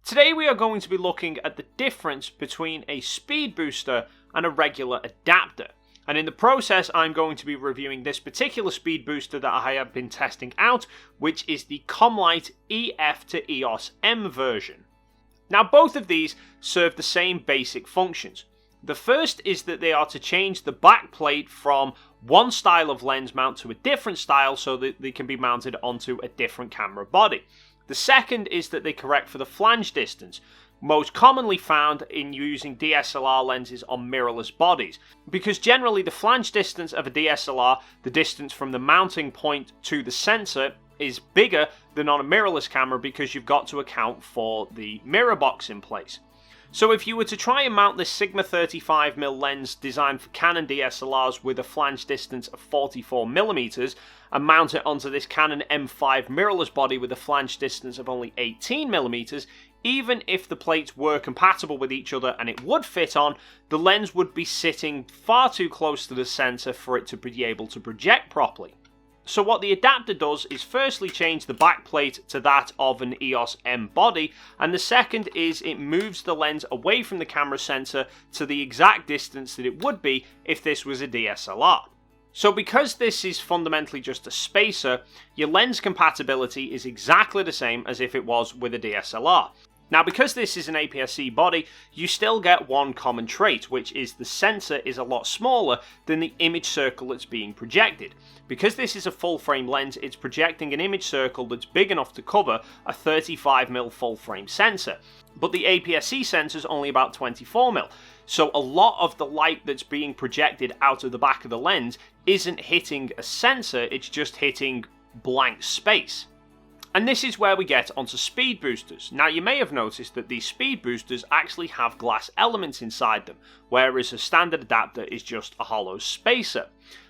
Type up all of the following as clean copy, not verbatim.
Today we are going to be looking at the difference between a speed booster and a regular adapter. And in the process, I'm going to be reviewing this particular speed booster that I have been testing out, which is the Commlite ef-eosm version. Now, both of these serve the same basic functions. The first is that they are to change the back plate from one style of lens mount to a different style so that they can be mounted onto a different camera body. The second is that they correct for the flange distance, most commonly found in using DSLR lenses on mirrorless bodies, because generally the flange distance of a DSLR, the distance from the mounting point to the sensor, is bigger than on a mirrorless camera because you've got to account for the mirror box in place. So if you were to try and mount this Sigma 35mm lens designed for Canon DSLRs with a flange distance of 44mm and mount it onto this Canon M5 mirrorless body with a flange distance of only 18mm, even if the plates were compatible with each other and it would fit on, the lens would be sitting far too close to the sensor for it to be able to project properly. So what the adapter does is firstly change the back plate to that of an EOS M body, and the second is it moves the lens away from the camera sensor to the exact distance that it would be if this was a DSLR. So because this is fundamentally just a spacer, your lens compatibility is exactly the same as if it was with a DSLR. Now, because this is an aps-c body, you still get one common trait, which is the sensor is a lot smaller than the image circle that's being projected. Because this is a full-frame lens, it's projecting an image circle that's big enough to cover a 35mm full-frame sensor. But the aps-c sensor is only about 24mm, so a lot of the light that's being projected out of the back of the lens isn't hitting a sensor, it's just hitting blank space. And this is where we get onto speed boosters. Now, you may have noticed that these speed boosters actually have glass elements inside them, whereas a standard adapter is just a hollow spacer.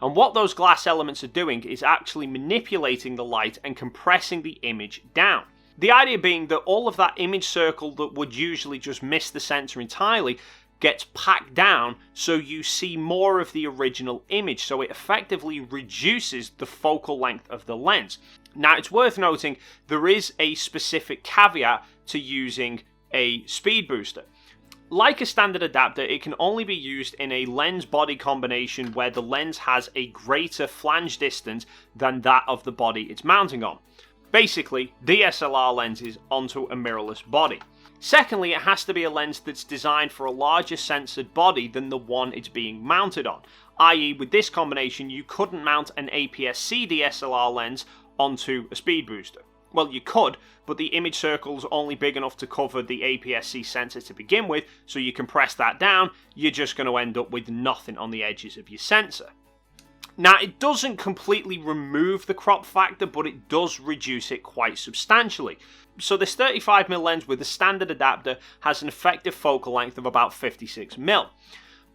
And what those glass elements are doing is actually manipulating the light and compressing the image down. The idea being that all of that image circle that would usually just miss the sensor entirely gets packed down so you see more of the original image, so it effectively reduces the focal length of the lens. Now, it's worth noting there is a specific caveat to using a speed booster. Like a standard adapter, it can only be used in a lens-body combination where the lens has a greater flange distance than that of the body it's mounting on. Basically, DSLR lenses onto a mirrorless body. Secondly, it has to be a lens that's designed for a larger sensored body than the one it's being mounted on. I.e., with this combination, you couldn't mount an aps-c DSLR lens onto a speed booster. Well, you could, but the image circle's only big enough to cover the aps-c sensor to begin with, so you compress that down, you're just going to end up with nothing on the edges of your sensor. Now, it doesn't completely remove the crop factor, but it does reduce it quite substantially. So this 35mm lens with a standard adapter has an effective focal length of about 56mm.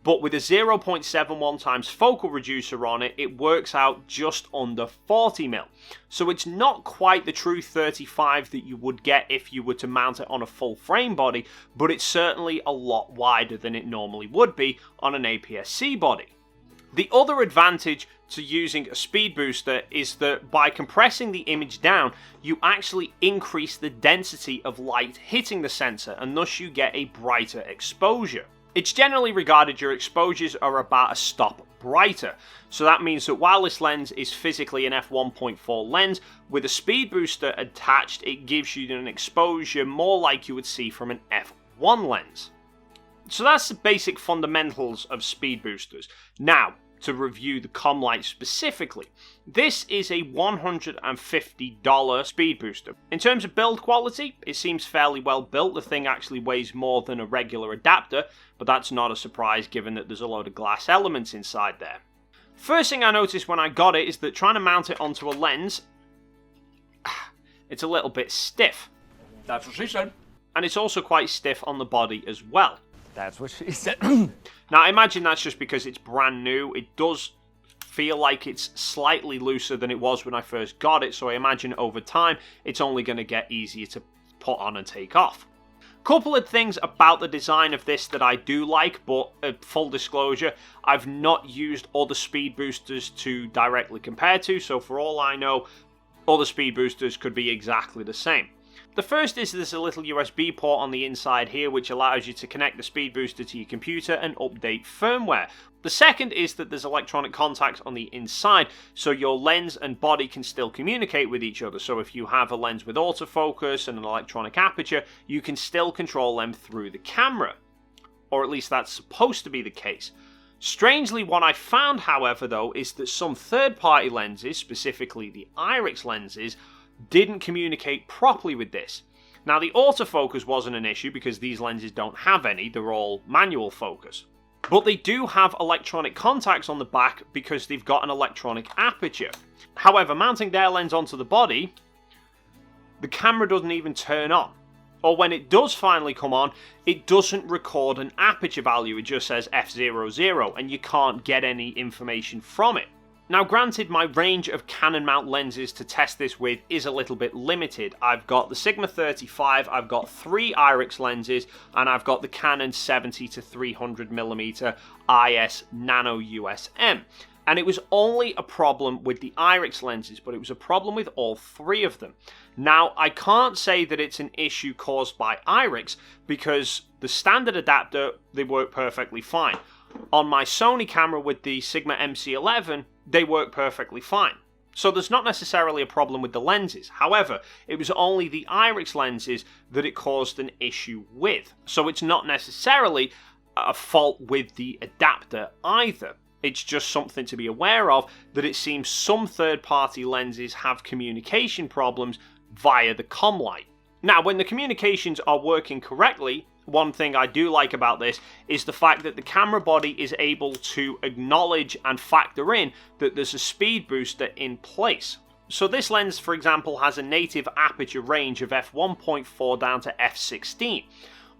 But with a 0.71 times focal reducer on it, it works out just under 40mm. So it's not quite the true 35 that you would get if you were to mount it on a full frame body, but it's certainly a lot wider than it normally would be on an aps-c body. The other advantage to using a speed booster is that by compressing the image down, you actually increase the density of light hitting the sensor, and thus you get a brighter exposure. It's generally regarded your exposures are about a stop brighter, so that means that while this lens is physically an f1.4 lens, with a speed booster attached, it gives you an exposure more like you would see from an f1 lens. So that's the basic fundamentals of speed boosters. Now, to review the Commlite specifically. This is a $150 speed booster. In terms of build quality, it seems fairly well built. The thing actually weighs more than a regular adapter, but that's not a surprise given that there's a load of glass elements inside there. First thing I noticed when I got it is that trying to mount it onto a lens, it's a little bit stiff. That's what she said. And it's also quite stiff on the body as well. That's what she said. Now, I imagine that's just because it's brand new. It does feel like it's slightly looser than it was when I first got it, so I imagine over time it's only going to get easier to put on and take off. Couple of things about the design of this that I do like, but full disclosure, I've not used other speed boosters to directly compare to, so for all I know, other speed boosters could be exactly the same. The first is there's a little USB port on the inside here which allows you to connect the Speedbooster to your computer and update firmware. The second is that there's electronic contacts on the inside, so your lens and body can still communicate with each other. So if you have a lens with autofocus and an electronic aperture, you can still control them through the camera. Or at least that's supposed to be the case. Strangely, what I found, however, though, is that some third-party lenses, specifically the IRIX lenses, didn't communicate properly with this. Now, the autofocus wasn't an issue because these lenses don't have any, they're all manual focus. But they do have electronic contacts on the back because they've got an electronic aperture. However, mounting their lens onto the body, the camera doesn't even turn on. Or when it does finally come on, it doesn't record an aperture value, it just says f00 and you can't get any information from it. Now granted, my range of Canon mount lenses to test this with is a little bit limited. I've got the Sigma 35, I've got 3 IRIX lenses, and I've got the Canon 70 to 300mm IS Nano USM. And it was only a problem with the IRIX lenses, but it was a problem with all 3 of them. Now, I can't say that it's an issue caused by IRIX, because the standard adapter, they work perfectly fine. On my Sony camera with the Sigma MC11, they work perfectly fine. So there's not necessarily a problem with the lenses. However, it was only the IRIX lenses that it caused an issue with. So it's not necessarily a fault with the adapter either. It's just something to be aware of, that it seems some third-party lenses have communication problems via the Commlite. Now, when the communications are working correctly, one thing I do like about this is the fact that the camera body is able to acknowledge and factor in that there's a speed booster in place. So this lens, for example, has a native aperture range of f1.4 down to f16.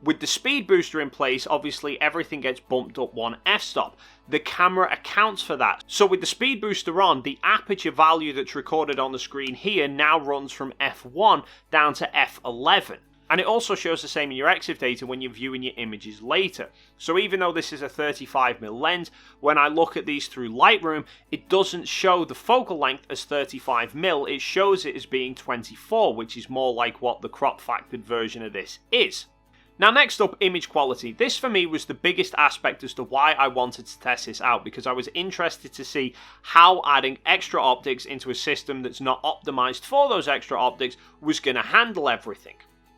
With the speed booster in place, obviously everything gets bumped up 1 f-stop. The camera accounts for that. So with the speed booster on, the aperture value that's recorded on the screen here now runs from f1 down to f11. And it also shows the same in your EXIF data when you're viewing your images later. So even though this is a 35mm lens, when I look at these through Lightroom, it doesn't show the focal length as 35mm, it shows it as being 24, which is more like what the crop factored version of this is. Now next up, image quality. This for me was the biggest aspect as to why I wanted to test this out, because I was interested to see how adding extra optics into a system that's not optimized for those extra optics was going to handle everything.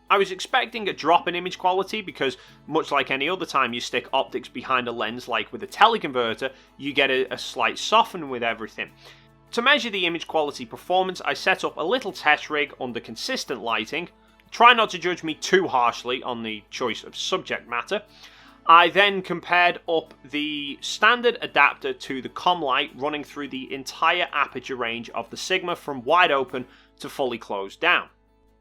I was expecting a drop in image quality because, much like any other time you stick optics behind a lens, like with a teleconverter, you get a slight soften with everything. To measure the image quality performance, I set up a little test rig under consistent lighting. Try not to judge me too harshly on the choice of subject matter. I then compared up the standard adapter to the Commlite, running through the entire aperture range of the Sigma from wide open to fully closed down.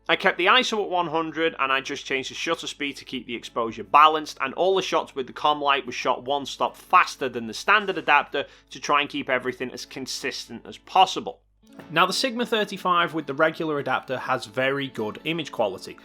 I kept the ISO at 100 and I just changed the shutter speed to keep the exposure balanced, and all the shots with the Commlite were shot 1 stop faster than the standard adapter to try and keep everything as consistent as possible. Now the Sigma 35 with the regular adapter has very good image quality.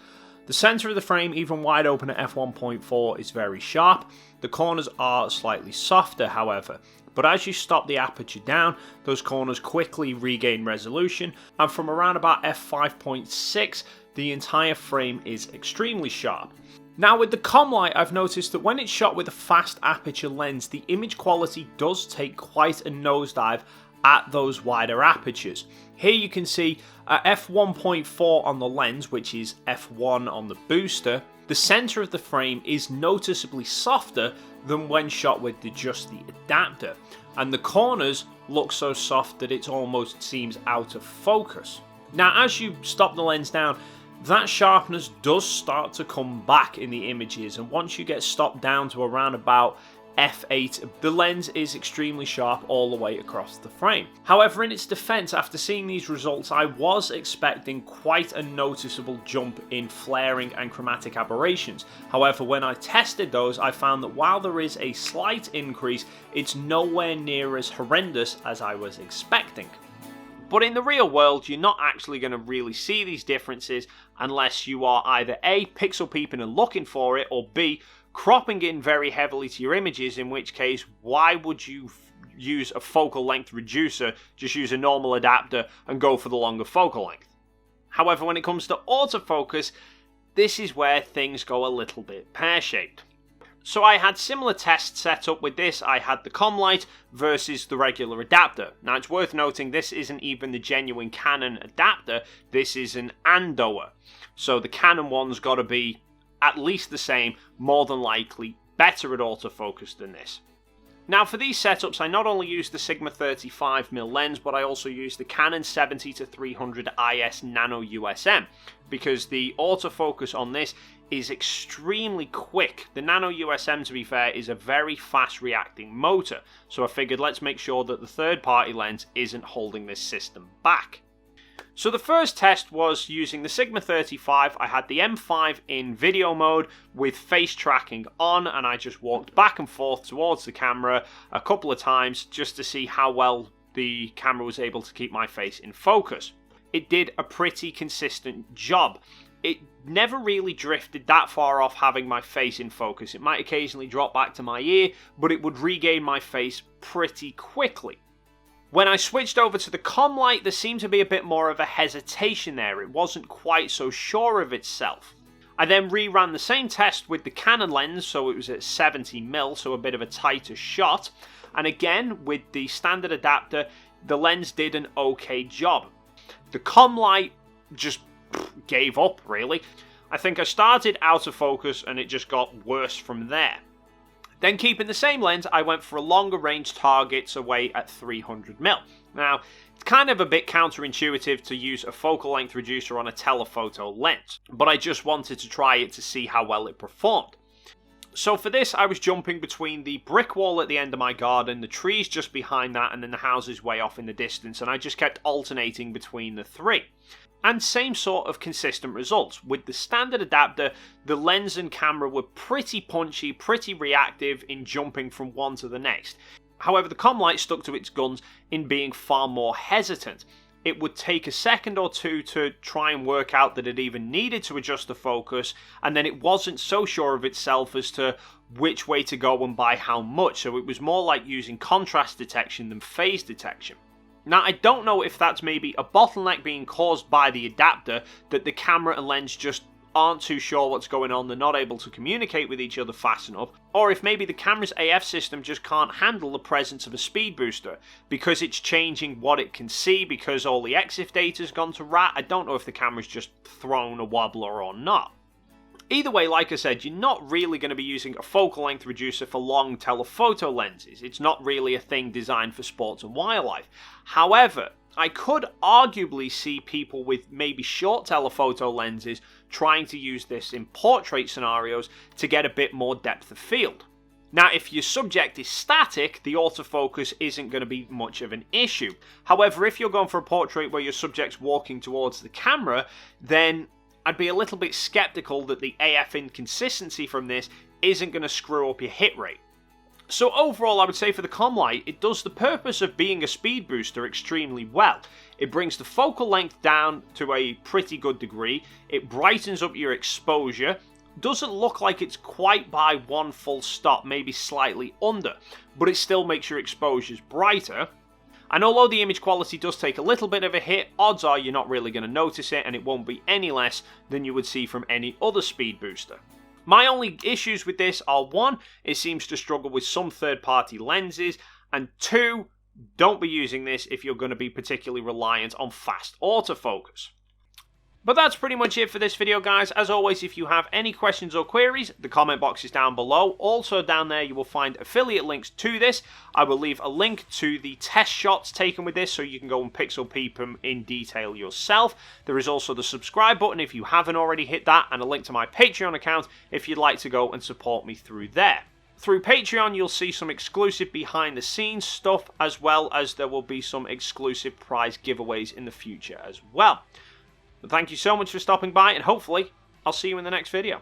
The centre of the frame, even wide open at f1.4, is very sharp. The corners are slightly softer, however. But as you stop the aperture down, those corners quickly regain resolution, and from around about f5.6, the entire frame is extremely sharp. Now with the Commlite, I've noticed that when it's shot with a fast aperture lens, the image quality does take quite a nosedive at those wider apertures. Here you can see at f1.4 on the lens, which is f1 on the booster, the centre of the frame is noticeably softer than when shot with just the adapter, and the corners look so soft that it almost seems out of focus. Now as you stop the lens down, that sharpness does start to come back in the images, and once you get stopped down to around about f8, the lens is extremely sharp all the way across the frame. However, in its defense, after seeing these results, I was expecting quite a noticeable jump in flaring and chromatic aberrations. However, when I tested those, I found that while there is a slight increase, it's nowhere near as horrendous as I was expecting. But in the real world, you're not actually going to really see these differences unless you are either A, pixel peeping and looking for it, or B, cropping in very heavily to your images, in which case, why would you use a focal length reducer, just use a normal adapter and go for the longer focal length? However, when it comes to autofocus, this is where things go a little bit pear-shaped. So I had similar tests set up with this. I had the Commlite versus the regular adapter. Now it's worth noting this isn't even the genuine Canon adapter, this is an Andoa. So the Canon one's got to be at least the same, more than likely better at autofocus than this. Now for these setups I not only used the Sigma 35mm lens, but I also used the Canon 70-300 IS Nano USM, because the autofocus on this is extremely quick. The Nano USM, to be fair, is a very fast reacting motor, so I figured let's make sure that the third party lens isn't holding this system back. So the first test was using the Sigma 35. I had the M5 in video mode with face tracking on, and I just walked back and forth towards the camera a couple of times just to see how well the camera was able to keep my face in focus. It did a pretty consistent job. It never really drifted that far off having my face in focus. It might occasionally drop back to my ear, but it would regain my face pretty quickly. When I switched over to the Commlite, there seemed to be a bit more of a hesitation there. It wasn't quite so sure of itself. I then reran the same test with the Canon lens, so it was at 70mm, so a bit of a tighter shot. And again, with the standard adapter, the lens did an okay job. The Commlite just gave up, really. I think I started out of focus and it just got worse from there. Then, keeping the same lens, I went for a longer range targets away at 300mm. Now, it's kind of a bit counterintuitive to use a focal length reducer on a telephoto lens, but I just wanted to try it to see how well it performed. So for this, I was jumping between the brick wall at the end of my garden, the trees just behind that, and then the houses way off in the distance, and I just kept alternating between the three. And same sort of consistent results. With the standard adapter, the lens and camera were pretty punchy, pretty reactive in jumping from one to the next. However, the Commlite stuck to its guns in being far more hesitant. It would take a second or two to try and work out that it even needed to adjust the focus, and then it wasn't so sure of itself as to which way to go and by how much, so it was more like using contrast detection than phase detection. Now, I don't know if that's maybe a bottleneck being caused by the adapter, that the camera and lens just aren't too sure what's going on, they're not able to communicate with each other fast enough, or if maybe the camera's AF system just can't handle the presence of a speed booster, because it's changing what it can see, because all the EXIF data's gone to rat. I don't know if the camera's just thrown a wobbler or not. Either way, like I said, you're not really going to be using a focal length reducer for long telephoto lenses. It's not really a thing designed for sports and wildlife. However, I could arguably see people with maybe short telephoto lenses trying to use this in portrait scenarios to get a bit more depth of field. Now, if your subject is static, the autofocus isn't going to be much of an issue. However, if you're going for a portrait where your subject's walking towards the camera, then I'd be a little bit skeptical that the AF inconsistency from this isn't going to screw up your hit rate. So overall, I would say for the Commlite, it does the purpose of being a speed booster extremely well. It brings the focal length down to a pretty good degree, it brightens up your exposure, doesn't look like it's quite by one full stop, maybe slightly under, but it still makes your exposures brighter. And although the image quality does take a little bit of a hit, odds are you're not really going to notice it, and it won't be any less than you would see from any other speed booster. My only issues with this are, 1, it seems to struggle with some third-party lenses, and 2, don't be using this if you're going to be particularly reliant on fast autofocus. But that's pretty much it for this video, guys. As always, if you have any questions or queries, the comment box is down below. Also down there you will find affiliate links to this. I will leave a link to the test shots taken with this so you can go and pixel peep them in detail yourself. There is also the subscribe button if you haven't already hit that, and a link to my Patreon account if you'd like to go and support me through there. Through Patreon, you'll see some exclusive behind-the-scenes stuff, as well as there will be some exclusive prize giveaways in the future as well. But thank you so much for stopping by, and hopefully I'll see you in the next video.